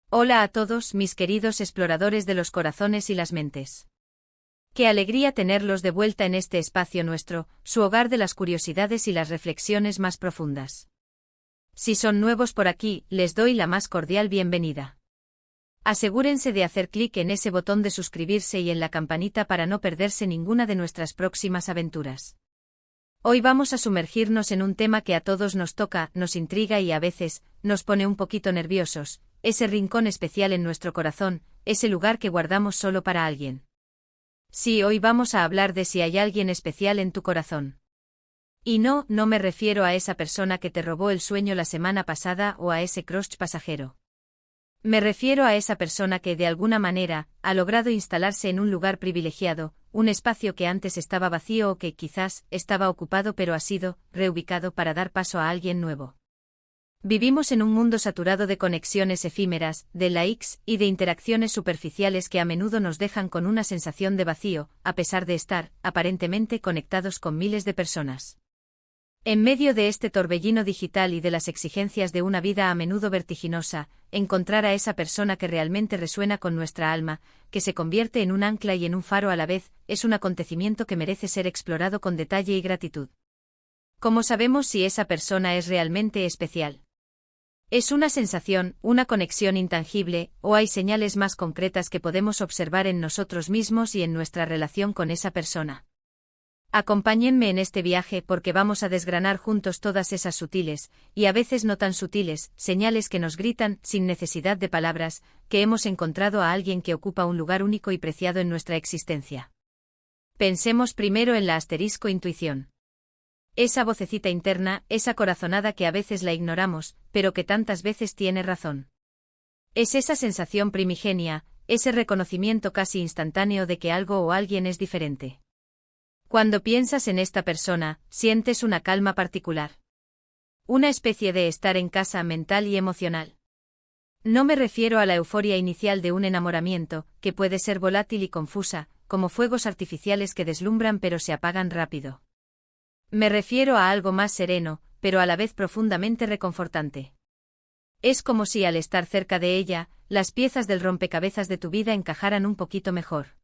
Hola a todos, mis queridos exploradores de los corazones y las mentes. Qué alegría tenerlos de vuelta en este espacio nuestro, su hogar de las curiosidades y las reflexiones más profundas. Si son nuevos por aquí, les doy la más cordial bienvenida. Asegúrense de hacer clic en ese botón de suscribirse y en la campanita para no perderse ninguna de nuestras próximas aventuras. Hoy vamos a sumergirnos en un tema que a todos nos toca, nos intriga y a veces nos pone un poquito nerviosos. Ese rincón especial en nuestro corazón, ese lugar que guardamos solo para alguien. Sí, hoy vamos a hablar de si hay alguien especial en tu corazón. Y no me refiero a esa persona que te robó el sueño la semana pasada o a ese crush pasajero. Me refiero a esa persona que de alguna manera ha logrado instalarse en un lugar privilegiado, un espacio que antes estaba vacío o que quizás estaba ocupado pero ha sido reubicado para dar paso a alguien nuevo. Vivimos en un mundo saturado de conexiones efímeras, de likes y de interacciones superficiales que a menudo nos dejan con una sensación de vacío, a pesar de estar, aparentemente, conectados con miles de personas. En medio de este torbellino digital y de las exigencias de una vida a menudo vertiginosa, encontrar a esa persona que realmente resuena con nuestra alma, que se convierte en un ancla y en un faro a la vez, es un acontecimiento que merece ser explorado con detalle y gratitud. ¿Cómo sabemos si esa persona es realmente especial? ¿Es una sensación, una conexión intangible, o hay señales más concretas que podemos observar en nosotros mismos y en nuestra relación con esa persona? Acompáñenme en este viaje porque vamos a desgranar juntos todas esas sutiles, y a veces no tan sutiles, señales que nos gritan, sin necesidad de palabras, que hemos encontrado a alguien que ocupa un lugar único y preciado en nuestra existencia. Pensemos primero en la intuición. Esa vocecita interna, esa corazonada que a veces la ignoramos, pero que tantas veces tiene razón. Es esa sensación primigenia, ese reconocimiento casi instantáneo de que algo o alguien es diferente. Cuando piensas en esta persona, sientes una calma particular. Una especie de estar en casa mental y emocional. No me refiero a la euforia inicial de un enamoramiento, que puede ser volátil y confusa, como fuegos artificiales que deslumbran pero se apagan rápido. Me refiero a algo más sereno, pero a la vez profundamente reconfortante. Es como si al estar cerca de ella, las piezas del rompecabezas de tu vida encajaran un poquito mejor.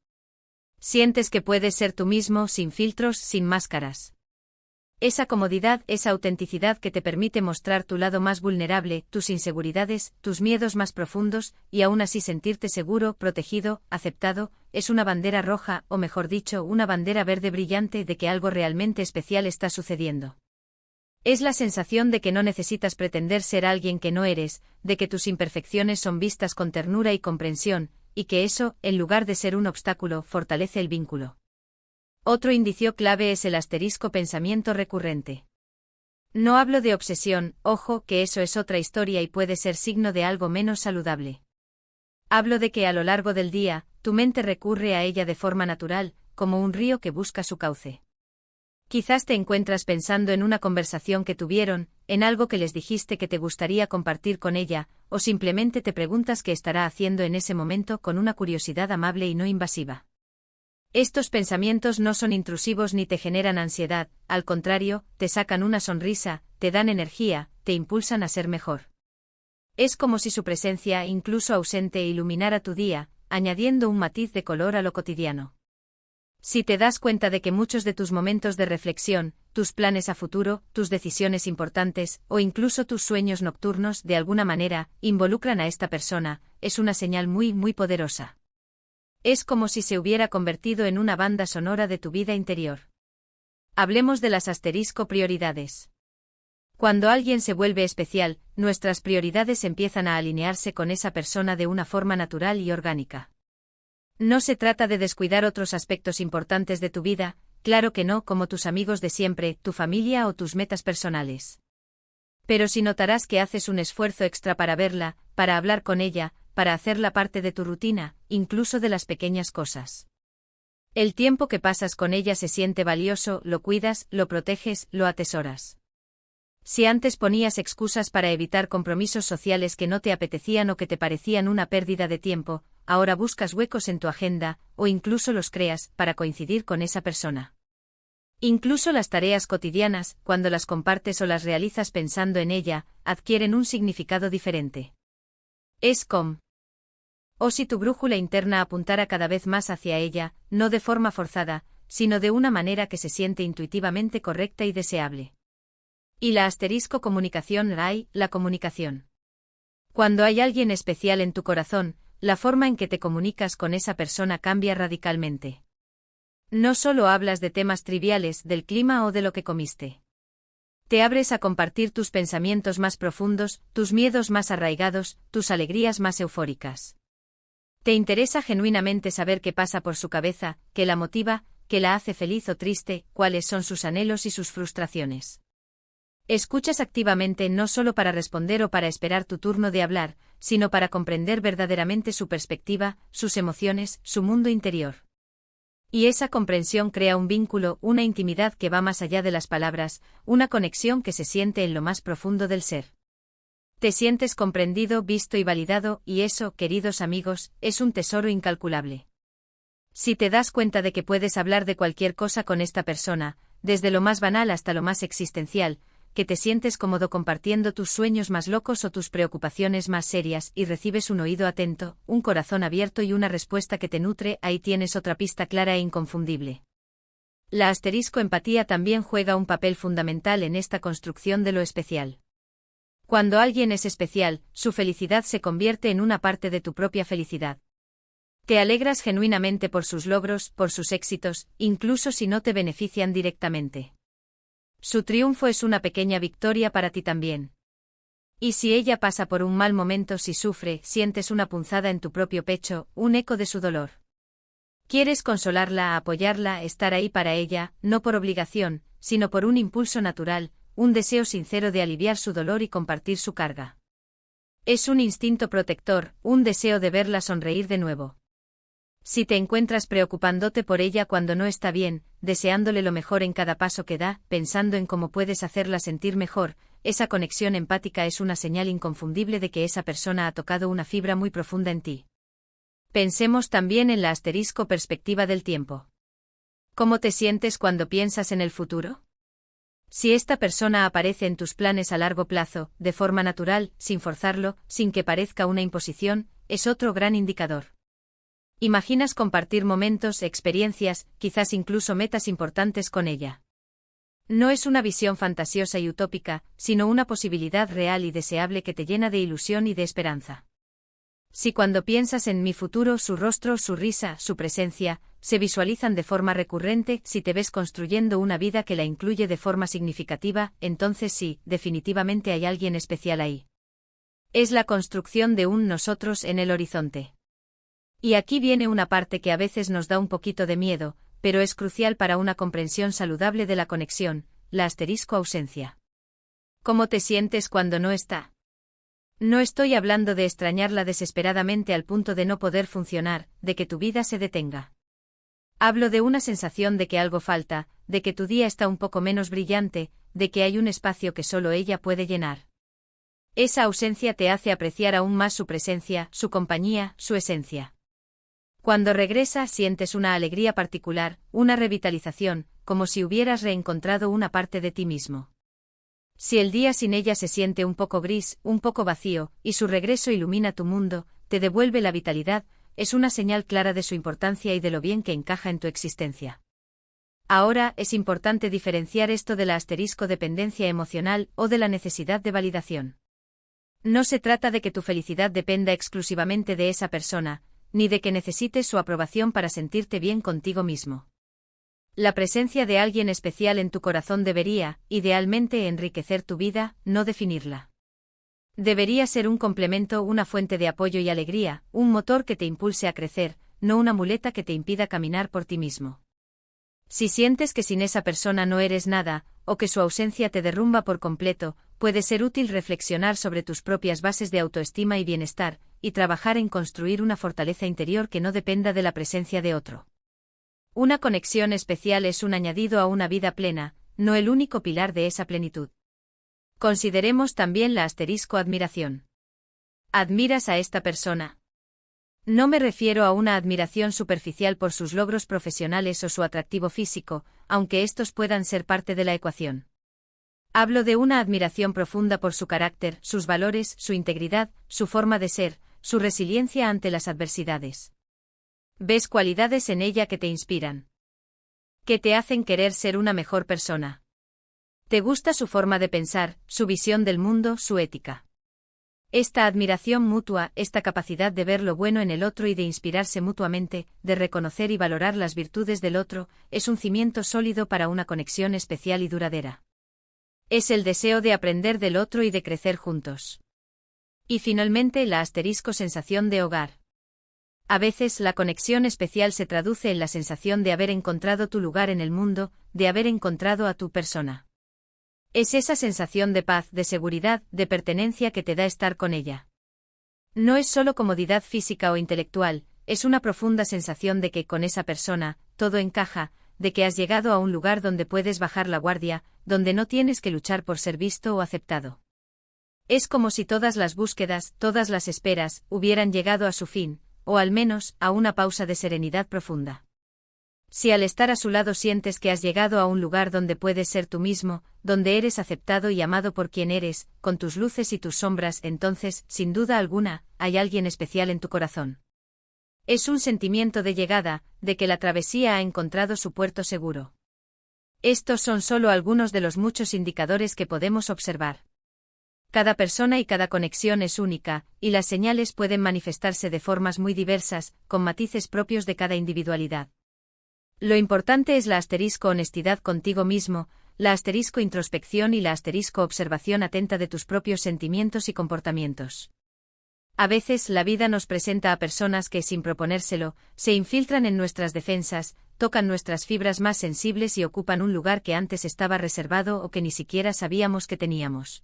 Sientes que puedes ser tú mismo, sin filtros, sin máscaras. Esa comodidad, esa autenticidad que te permite mostrar tu lado más vulnerable, tus inseguridades, tus miedos más profundos, y aún así sentirte seguro, protegido, aceptado, es una bandera roja, o mejor dicho, una bandera verde brillante de que algo realmente especial está sucediendo. Es la sensación de que no necesitas pretender ser alguien que no eres, de que tus imperfecciones son vistas con ternura y comprensión, y que eso, en lugar de ser un obstáculo, fortalece el vínculo. Otro indicio clave es el pensamiento recurrente. No hablo de obsesión, ojo, que eso es otra historia y puede ser signo de algo menos saludable. Hablo de que a lo largo del día, tu mente recurre a ella de forma natural, como un río que busca su cauce. Quizás te encuentras pensando en una conversación que tuvieron, en algo que les dijiste que te gustaría compartir con ella, o simplemente te preguntas qué estará haciendo en ese momento con una curiosidad amable y no invasiva. Estos pensamientos no son intrusivos ni te generan ansiedad, al contrario, te sacan una sonrisa, te dan energía, te impulsan a ser mejor. Es como si su presencia, incluso ausente, iluminara tu día, añadiendo un matiz de color a lo cotidiano. Si te das cuenta de que muchos de tus momentos de reflexión, tus planes a futuro, tus decisiones importantes, o incluso tus sueños nocturnos, de alguna manera, involucran a esta persona, es una señal muy poderosa. Es como si se hubiera convertido en una banda sonora de tu vida interior. Hablemos de las prioridades. Cuando alguien se vuelve especial, nuestras prioridades empiezan a alinearse con esa persona de una forma natural y orgánica. No se trata de descuidar otros aspectos importantes de tu vida, claro que no, como tus amigos de siempre, tu familia o tus metas personales. Pero sí notarás que haces un esfuerzo extra para verla, para hablar con ella, para hacerla parte de tu rutina, incluso de las pequeñas cosas. El tiempo que pasas con ella se siente valioso, lo cuidas, lo proteges, lo atesoras. Si antes ponías excusas para evitar compromisos sociales que no te apetecían o que te parecían una pérdida de tiempo, ahora buscas huecos en tu agenda, o incluso los creas, para coincidir con esa persona. Incluso las tareas cotidianas, cuando las compartes o las realizas pensando en ella, adquieren un significado diferente. Es como O si tu brújula interna apuntara cada vez más hacia ella, no de forma forzada, sino de una manera que se siente intuitivamente correcta y deseable. Y la asterisco comunicación hay, la comunicación. Cuando hay alguien especial en tu corazón, la forma en que te comunicas con esa persona cambia radicalmente. No solo hablas de temas triviales, del clima o de lo que comiste. Te abres a compartir tus pensamientos más profundos, tus miedos más arraigados, tus alegrías más eufóricas. Te interesa genuinamente saber qué pasa por su cabeza, qué la motiva, qué la hace feliz o triste, cuáles son sus anhelos y sus frustraciones. Escuchas activamente no solo para responder o para esperar tu turno de hablar, sino para comprender verdaderamente su perspectiva, sus emociones, su mundo interior. Y esa comprensión crea un vínculo, una intimidad que va más allá de las palabras, una conexión que se siente en lo más profundo del ser. Te sientes comprendido, visto y validado, y eso, queridos amigos, es un tesoro incalculable. Si te das cuenta de que puedes hablar de cualquier cosa con esta persona, desde lo más banal hasta lo más existencial, que te sientes cómodo compartiendo tus sueños más locos o tus preocupaciones más serias y recibes un oído atento, un corazón abierto y una respuesta que te nutre, ahí tienes otra pista clara e inconfundible. La asterisco empatía también juega un papel fundamental en esta construcción de lo especial. Cuando alguien es especial, su felicidad se convierte en una parte de tu propia felicidad. Te alegras genuinamente por sus logros, por sus éxitos, incluso si no te benefician directamente. Su triunfo es una pequeña victoria para ti también. Y si ella pasa por un mal momento, si sufre, sientes una punzada en tu propio pecho, un eco de su dolor. Quieres consolarla, apoyarla, estar ahí para ella, no por obligación, sino por un impulso natural, un deseo sincero de aliviar su dolor y compartir su carga. Es un instinto protector, un deseo de verla sonreír de nuevo. Si te encuentras preocupándote por ella cuando no está bien, deseándole lo mejor en cada paso que da, pensando en cómo puedes hacerla sentir mejor, esa conexión empática es una señal inconfundible de que esa persona ha tocado una fibra muy profunda en ti. Pensemos también en la asterisco perspectiva del tiempo. ¿Cómo te sientes cuando piensas en el futuro? Si esta persona aparece en tus planes a largo plazo, de forma natural, sin forzarlo, sin que parezca una imposición, es otro gran indicador. Imaginas compartir momentos, experiencias, quizás incluso metas importantes con ella. No es una visión fantasiosa y utópica, sino una posibilidad real y deseable que te llena de ilusión y de esperanza. Si cuando piensas en mi futuro, su rostro, su risa, su presencia, se visualizan de forma recurrente, si te ves construyendo una vida que la incluye de forma significativa, entonces sí, definitivamente hay alguien especial ahí. Es la construcción de un nosotros en el horizonte. Y aquí viene una parte que a veces nos da un poquito de miedo, pero es crucial para una comprensión saludable de la conexión, la asterisco ausencia. ¿Cómo te sientes cuando no está? No estoy hablando de extrañarla desesperadamente al punto de no poder funcionar, de que tu vida se detenga. Hablo de una sensación de que algo falta, de que tu día está un poco menos brillante, de que hay un espacio que solo ella puede llenar. Esa ausencia te hace apreciar aún más su presencia, su compañía, su esencia. Cuando regresa sientes una alegría particular, una revitalización, como si hubieras reencontrado una parte de ti mismo. Si el día sin ella se siente un poco gris, un poco vacío, y su regreso ilumina tu mundo, te devuelve la vitalidad, es una señal clara de su importancia y de lo bien que encaja en tu existencia. Ahora, es importante diferenciar esto de la asterisco dependencia emocional o de la necesidad de validación. No se trata de que tu felicidad dependa exclusivamente de esa persona, ni de que necesites su aprobación para sentirte bien contigo mismo. La presencia de alguien especial en tu corazón debería, idealmente, enriquecer tu vida, no definirla. Debería ser un complemento, una fuente de apoyo y alegría, un motor que te impulse a crecer, no una muleta que te impida caminar por ti mismo. Si sientes que sin esa persona no eres nada, o que su ausencia te derrumba por completo, puede ser útil reflexionar sobre tus propias bases de autoestima y bienestar, y trabajar en construir una fortaleza interior que no dependa de la presencia de otro. Una conexión especial es un añadido a una vida plena, no el único pilar de esa plenitud. Consideremos también la asterisco admiración. ¿Admiras a esta persona? No me refiero a una admiración superficial por sus logros profesionales o su atractivo físico, aunque estos puedan ser parte de la ecuación. Hablo de una admiración profunda por su carácter, sus valores, su integridad, su forma de ser, su resiliencia ante las adversidades. Ves cualidades en ella que te inspiran, que te hacen querer ser una mejor persona. Te gusta su forma de pensar, su visión del mundo, su ética. Esta admiración mutua, esta capacidad de ver lo bueno en el otro y de inspirarse mutuamente, de reconocer y valorar las virtudes del otro, es un cimiento sólido para una conexión especial y duradera. Es el deseo de aprender del otro y de crecer juntos. Y finalmente la sensación de hogar. A veces la conexión especial se traduce en la sensación de haber encontrado tu lugar en el mundo, de haber encontrado a tu persona. Es esa sensación de paz, de seguridad, de pertenencia que te da estar con ella. No es solo comodidad física o intelectual, es una profunda sensación de que con esa persona, todo encaja, de que has llegado a un lugar donde puedes bajar la guardia, donde no tienes que luchar por ser visto o aceptado. Es como si todas las búsquedas, todas las esperas, hubieran llegado a su fin, o al menos, a una pausa de serenidad profunda. Si al estar a su lado sientes que has llegado a un lugar donde puedes ser tú mismo, donde eres aceptado y amado por quien eres, con tus luces y tus sombras, entonces, sin duda alguna, hay alguien especial en tu corazón. Es un sentimiento de llegada, de que la travesía ha encontrado su puerto seguro. Estos son solo algunos de los muchos indicadores que podemos observar. Cada persona y cada conexión es única, y las señales pueden manifestarse de formas muy diversas, con matices propios de cada individualidad. Lo importante es la honestidad contigo mismo, la introspección y la observación atenta de tus propios sentimientos y comportamientos. A veces la vida nos presenta a personas que, sin proponérselo, se infiltran en nuestras defensas, tocan nuestras fibras más sensibles y ocupan un lugar que antes estaba reservado o que ni siquiera sabíamos que teníamos.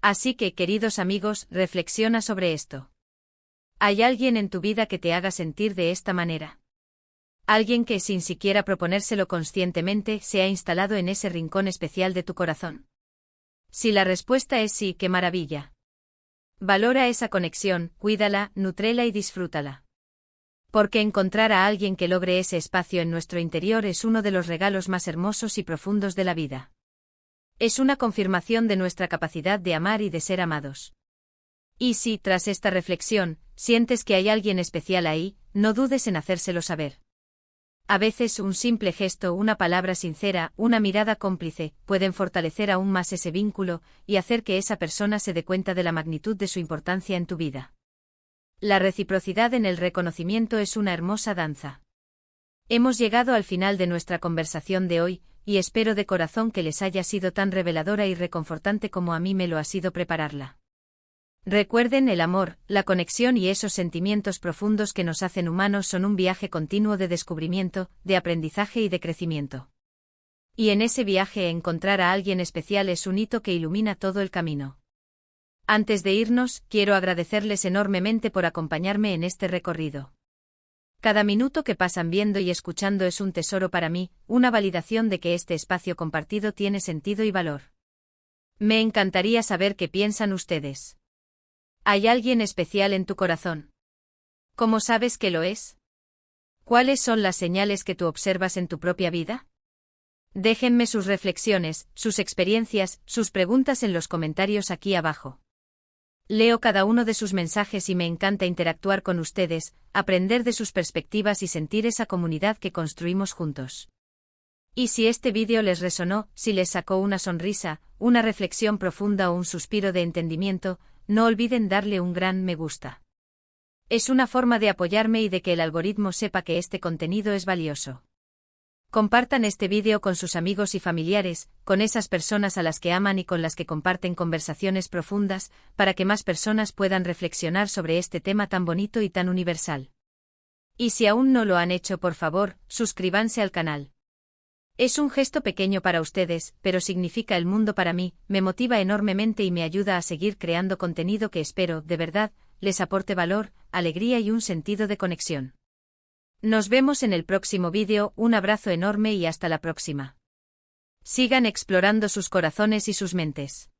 Así que, queridos amigos, reflexiona sobre esto. ¿Hay alguien en tu vida que te haga sentir de esta manera? Alguien que, sin siquiera proponérselo conscientemente, se ha instalado en ese rincón especial de tu corazón. Si la respuesta es sí, ¡qué maravilla! Valora esa conexión, cuídala, nútrela y disfrútala. Porque encontrar a alguien que logre ese espacio en nuestro interior es uno de los regalos más hermosos y profundos de la vida. Es una confirmación de nuestra capacidad de amar y de ser amados. Y si, tras esta reflexión, sientes que hay alguien especial ahí, no dudes en hacérselo saber. A veces un simple gesto, una palabra sincera, una mirada cómplice, pueden fortalecer aún más ese vínculo y hacer que esa persona se dé cuenta de la magnitud de su importancia en tu vida. La reciprocidad en el reconocimiento es una hermosa danza. Hemos llegado al final de nuestra conversación de hoy, y espero de corazón que les haya sido tan reveladora y reconfortante como a mí me lo ha sido prepararla. Recuerden, el amor, la conexión y esos sentimientos profundos que nos hacen humanos son un viaje continuo de descubrimiento, de aprendizaje y de crecimiento. Y en ese viaje encontrar a alguien especial es un hito que ilumina todo el camino. Antes de irnos, quiero agradecerles enormemente por acompañarme en este recorrido. Cada minuto que pasan viendo y escuchando es un tesoro para mí, una validación de que este espacio compartido tiene sentido y valor. Me encantaría saber qué piensan ustedes. ¿Hay alguien especial en tu corazón? ¿Cómo sabes que lo es? ¿Cuáles son las señales que tú observas en tu propia vida? Déjenme sus reflexiones, sus experiencias, sus preguntas en los comentarios aquí abajo. Leo cada uno de sus mensajes y me encanta interactuar con ustedes, aprender de sus perspectivas y sentir esa comunidad que construimos juntos. Y si este vídeo les resonó, si les sacó una sonrisa, una reflexión profunda o un suspiro de entendimiento, no olviden darle un gran me gusta. Es una forma de apoyarme y de que el algoritmo sepa que este contenido es valioso. Compartan este vídeo con sus amigos y familiares, con esas personas a las que aman y con las que comparten conversaciones profundas, para que más personas puedan reflexionar sobre este tema tan bonito y tan universal. Y si aún no lo han hecho, por favor, suscríbanse al canal. Es un gesto pequeño para ustedes, pero significa el mundo para mí, me motiva enormemente y me ayuda a seguir creando contenido que espero, de verdad, les aporte valor, alegría y un sentido de conexión. Nos vemos en el próximo vídeo, un abrazo enorme y hasta la próxima. Sigan explorando sus corazones y sus mentes.